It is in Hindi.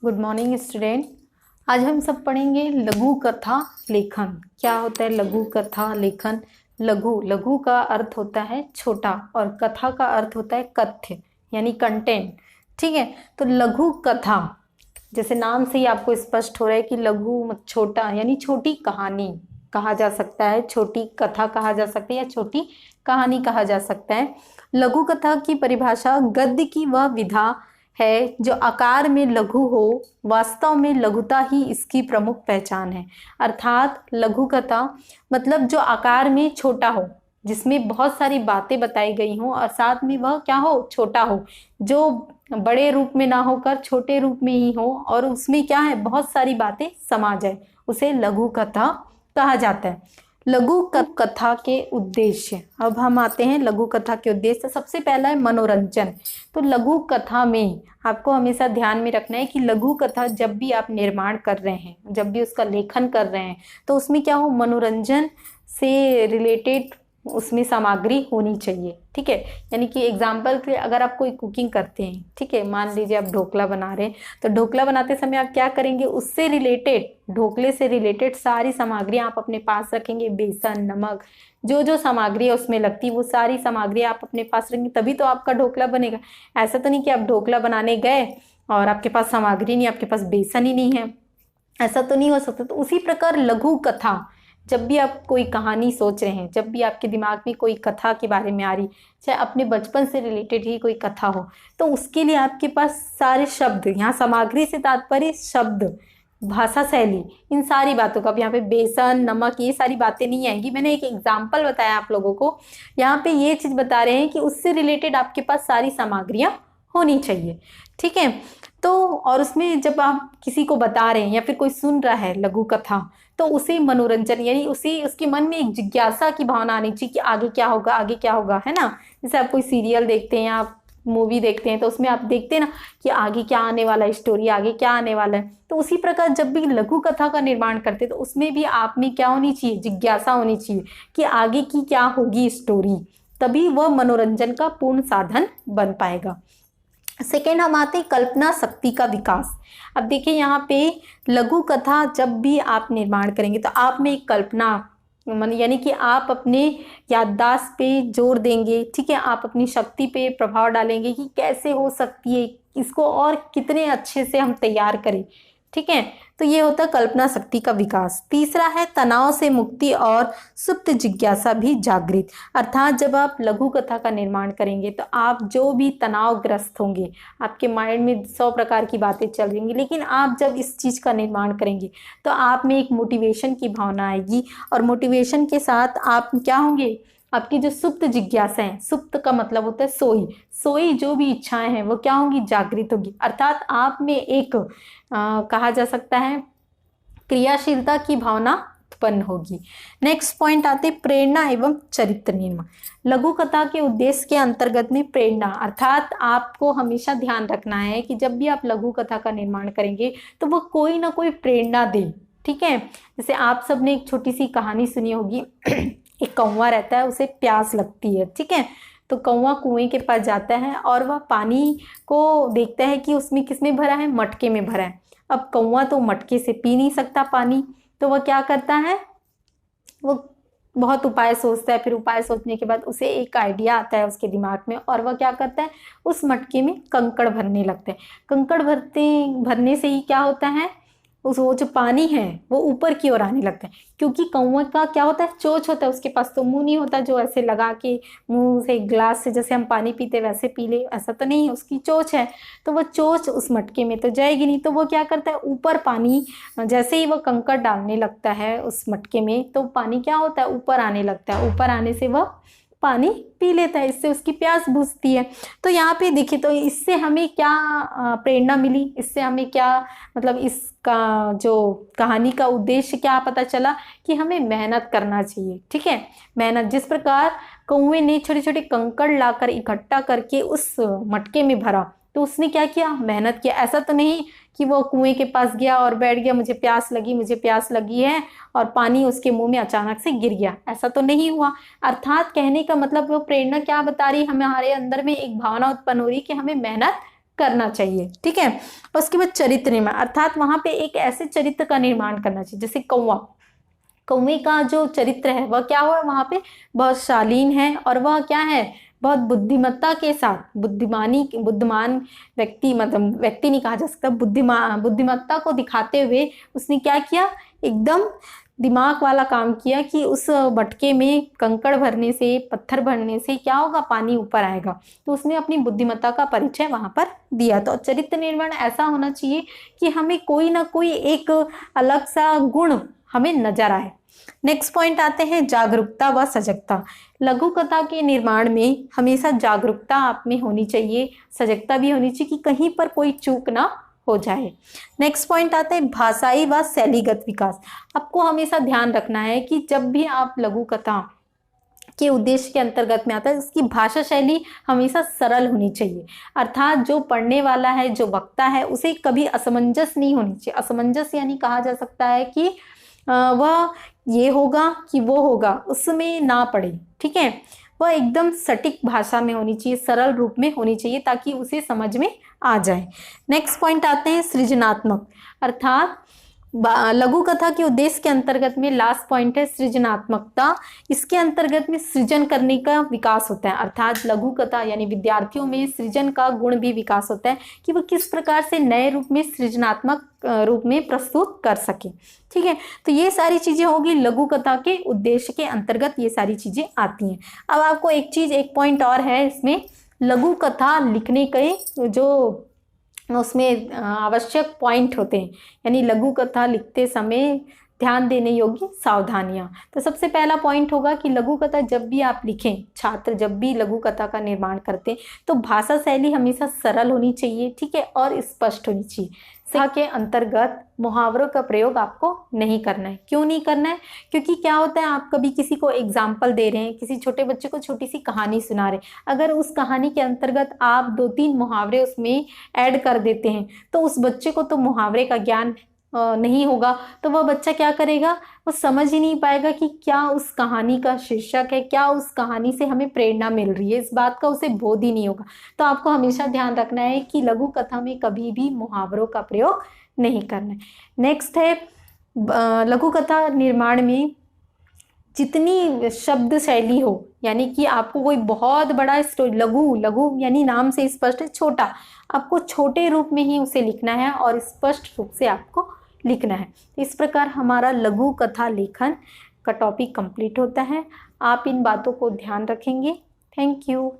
Good morning student. आज हम सब पढ़ेंगे लघु कथा लेखन। क्या होता है लघु कथा लेखन? लघु लघु का अर्थ होता है छोटा और कथा का अर्थ होता है कथ्य यानी कंटेंट। ठीक है, तो लघु कथा जैसे नाम से ही आपको स्पष्ट हो रहा है कि लघु छोटा यानी छोटी कहानी कहा जा सकता है, छोटी कथा कहा जा सकता है या छोटी कहानी कहा जा सकता है। लघु कथा की परिभाषा गद्य की वह विधा है जो आकार में लघु हो, वास्तव में लघुता ही इसकी प्रमुख पहचान है। अर्थात लघु कथा मतलब जो आकार में छोटा हो, जिसमें बहुत सारी बातें बताई गई हों और साथ में वह क्या हो, छोटा हो, जो बड़े रूप में ना होकर छोटे रूप में ही हो और उसमें क्या है, बहुत सारी बातें समा जाए, उसे लघु कथा कहा जाता है। लघु कथा के उद्देश्य, अब हम आते हैं लघु कथा के उद्देश्य। सबसे पहला है मनोरंजन। तो लघु कथा में आपको हमेशा ध्यान में रखना है कि लघु कथा जब भी आप निर्माण कर रहे हैं, जब भी उसका लेखन कर रहे हैं, तो उसमें क्या हो, मनोरंजन से रिलेटेड उसमें सामग्री होनी चाहिए। ठीक है, यानी कि एग्जाम्पल के लिए अगर आप कोई कुकिंग करते हैं, ठीक है, मान लीजिए आप ढोकला बना रहे हैं, तो ढोकला बनाते समय आप क्या करेंगे, उससे रिलेटेड, ढोकले से रिलेटेड सारी सामग्री आप अपने पास रखेंगे। बेसन, नमक, जो जो सामग्री है उसमें लगती है वो सारी सामग्री आप अपने पास रखेंगे, तभी तो आपका ढोकला बनेगा। ऐसा तो नहीं कि आप ढोकला बनाने गए और आपके पास सामग्री नहीं, आपके पास बेसन ही नहीं है, ऐसा तो नहीं हो सकता। तो उसी प्रकार लघु कथा, जब भी आप कोई कहानी सोच रहे हैं, जब भी आपके दिमाग में कोई कथा के बारे में आ रही, चाहे अपने बचपन से रिलेटेड ही कोई कथा हो, तो उसके लिए आपके पास सारे शब्द, यहाँ सामग्री से तात्पर्य शब्द, भाषा शैली, इन सारी बातों का। अब यहाँ पे बेसन, नमक, ये सारी बातें नहीं आएंगी। मैंने एक एग्जाम्पल बताया आप लोगों को, यहाँ पे ये चीज़ बता रहे हैं कि उससे रिलेटेड आपके पास सारी सामग्रियाँ होनी चाहिए। ठीक है, तो और उसमें जब आप किसी को बता रहे हैं या फिर कोई सुन रहा है लघु कथा, तो उसे मनोरंजन यानी उसके मन में एक जिज्ञासा की भावना आनी चाहिए कि आगे क्या होगा, आगे क्या होगा, है ना। जैसे आप कोई सीरियल देखते हैं, आप मूवी देखते हैं, तो उसमें आप देखते हैं ना कि आगे क्या आने वाला है, स्टोरी आगे क्या आने वाला है। तो उसी प्रकार जब भी लघु कथा का निर्माण करते हैं तो उसमें भी आप में क्या होनी चाहिए, जिज्ञासा होनी चाहिए कि आगे की क्या होगी स्टोरी, तभी वह मनोरंजन का पूर्ण साधन बन पाएगा। सेकेंड हम आते हैं कल्पना शक्ति का विकास। अब देखिए यहाँ पे लघु कथा जब भी आप निर्माण करेंगे तो आप में एक कल्पना यानी कि आप अपने याददाश्त पे जोर देंगे। ठीक है, आप अपनी शक्ति पे प्रभाव डालेंगे कि कैसे हो सकती है, इसको और कितने अच्छे से हम तैयार करें। ठीक है, तो ये होता है कल्पना शक्ति का विकास। तीसरा है तनाव से मुक्ति और सुप्त जिज्ञासा भी जागृत। अर्थात जब आप लघु कथा का निर्माण करेंगे तो आप जो भी तनावग्रस्त होंगे, आपके माइंड में 100 प्रकार की बातें चल रही, लेकिन आप जब इस चीज़ का निर्माण करेंगे तो आप में एक मोटिवेशन की भावना आएगी और मोटिवेशन के साथ आप क्या होंगे, आपकी जो सुप्त जिज्ञासा है, सुप्त का मतलब होता है सोई, सोई जो भी इच्छाएं हैं वो क्या होंगी, जागृत होगी। अर्थात आप में एक कहा जा सकता है क्रियाशीलता की भावना उत्पन्न होगी। नेक्स्ट पॉइंट आते प्रेरणा एवं चरित्र निर्माण। लघु कथा के उद्देश्य के अंतर्गत में प्रेरणा, अर्थात आपको हमेशा ध्यान रखना है कि जब भी आप लघु कथा का निर्माण करेंगे तो वो कोई ना कोई प्रेरणा दे। ठीक है, जैसे आप सबने एक छोटी सी कहानी सुनी होगी एक कौवा रहता है, उसे प्यास लगती है। ठीक है, तो कौवा कुएं के पास जाता है और वह पानी को देखता है कि उसमें किसमें भरा है, मटके में भरा है। अब कौवा तो मटके से पी नहीं सकता पानी, तो वह क्या करता है, वो बहुत उपाय सोचता है। फिर उपाय सोचने के बाद उसे एक आइडिया आता है उसके दिमाग में और वह क्या करता है, उस मटके में कंकड़ भरने लगता है। कंकड़ भरने से ही क्या होता है, वो जो पानी है वो ऊपर की ओर आने लगता है। क्योंकि कौवा का क्या होता है, चोंच होता है, उसके पास तो मुंह नहीं होता जो ऐसे लगा के मुंह से ग्लास से जैसे हम पानी पीते वैसे पी ले, ऐसा तो नहीं है, उसकी चोंच है। तो वो चोंच उस मटके में तो जाएगी नहीं, तो वो क्या करता है, ऊपर पानी, जैसे ही वो कंकड़ डालने लगता है उस मटके में तो पानी क्या होता है, ऊपर आने लगता है। ऊपर आने से वह पानी पी लेता है, इससे उसकी प्यास बुझती है। तो यहाँ पे देखिए, तो इससे हमें क्या प्रेरणा मिली, इससे हमें क्या मतलब इसका जो कहानी का उद्देश्य क्या पता चला कि हमें मेहनत करना चाहिए। ठीक है, मेहनत, जिस प्रकार कौवे ने छोटे छोटे कंकड़ लाकर इकट्ठा करके उस मटके में भरा, तो उसने क्या किया, मेहनत किया। ऐसा तो नहीं कि वो कुएं के पास गया और बैठ गया, मुझे प्यास लगी है, और पानी उसके मुंह में अचानक से गिर गया, ऐसा तो नहीं हुआ। अर्थात कहने का मतलब वो प्रेरणा क्या बता रही, हमारे अंदर में एक भावना उत्पन्न हो रही कि हमें मेहनत करना चाहिए। ठीक है, और उसके बाद चरित्र निर्माण, अर्थात वहां पे एक ऐसे चरित्र का निर्माण करना चाहिए, जैसे कौवा, कौवे का जो चरित्र है वह क्या हुआ वहां पे, बहुत शालीन है और वह क्या है, बहुत बुद्धिमत्ता के साथ, बुद्धिमान व्यक्ति, मतलब व्यक्ति नहीं कहा जा सकता, बुद्धिमत्ता को दिखाते हुए उसने क्या किया, एकदम दिमाग वाला काम किया कि उस मटके में कंकड़ भरने से, पत्थर भरने से क्या होगा, पानी ऊपर आएगा। तो उसने अपनी बुद्धिमत्ता का परिचय वहां पर दिया। तो चरित्र निर्माण ऐसा होना चाहिए कि हमें कोई ना कोई एक अलग सा गुण हमें नजर आए। नेक्स्ट पॉइंट आते हैं जागरूकता व सजगता। लघु कथा के निर्माण में हमेशा जागरूकता आप में होनी चाहिए, सजगता भी होनी चाहिए कि कहीं पर कोई चूक ना हो जाए। नेक्स्ट पॉइंट आता है भाषाई व शैलीगत विकास। आपको हमेशा ध्यान रखना है कि जब भी आप लघु कथा के उद्देश्य के अंतर्गत में आता है, उसकी भाषा शैली हमेशा सरल होनी चाहिए, अर्थात जो पढ़ने वाला है, जो वक्ता है, उसे कभी असमंजस नहीं होनी चाहिए। असमंजस यानी कहा जा सकता है कि वह ये होगा कि वो होगा, उसमें ना पड़े। ठीक है, वह एकदम सटीक भाषा में होनी चाहिए, सरल रूप में होनी चाहिए, ताकि उसे समझ में आ जाए। नेक्स्ट पॉइंट आते हैं सृजनात्मक, अर्थात लघु कथा के उद्देश्य के अंतर्गत में लास्ट पॉइंट है सृजनात्मकता। इसके अंतर्गत में सृजन करने का विकास होता है, अर्थात लघु कथा यानी विद्यार्थियों में सृजन का गुण भी विकास होता है कि वो किस प्रकार से नए रूप में, सृजनात्मक रूप में प्रस्तुत कर सके। ठीक है, तो ये सारी चीजें होगी लघु कथा के उद्देश्य के अंतर्गत, ये सारी चीजें आती हैं। अब आपको एक पॉइंट और है इसमें, लघु कथा लिखने के जो उसमें आवश्यक पॉइंट होते हैं, यानी लघु कथा लिखते समय ध्यान देने योग्य सावधानियां। तो सबसे पहला पॉइंट होगा कि लघु कथा जब भी आप लिखें, छात्र जब भी लघु कथा का निर्माण करते हैं, तो भाषा शैली हमेशा सरल होनी चाहिए। ठीक है, और स्पष्ट होनी चाहिए। कथा के अंतर्गत मुहावरों का प्रयोग आपको नहीं करना है। क्यों नहीं करना है? क्योंकि क्या होता है, आप कभी किसी को एग्जाम्पल दे रहे हैं, किसी छोटे बच्चे को छोटी सी कहानी सुना रहे हैं, अगर उस कहानी के अंतर्गत आप 2-3 मुहावरे उसमें ऐड कर देते हैं, तो उस बच्चे को तो मुहावरे का ज्ञान नहीं होगा, तो वह बच्चा क्या करेगा, वो समझ ही नहीं पाएगा कि क्या उस कहानी का शीर्षक है, क्या उस कहानी से हमें प्रेरणा मिल रही है, इस बात का उसे बोध ही नहीं होगा। तो आपको हमेशा ध्यान रखना है कि लघु कथा में कभी भी मुहावरों का प्रयोग नहीं करना है। नेक्स्ट है लघु कथा निर्माण में जितनी शब्द शैली हो, यानी कि आपको कोई बहुत बड़ा स्टोरी, लघु यानी नाम से स्पष्ट है छोटा, आपको छोटे रूप में ही उसे लिखना है और स्पष्ट रूप से आपको लिखना है। इस प्रकार हमारा लघु कथा लेखन का टॉपिक कंप्लीट होता है। आप इन बातों को ध्यान रखेंगे। Thank you.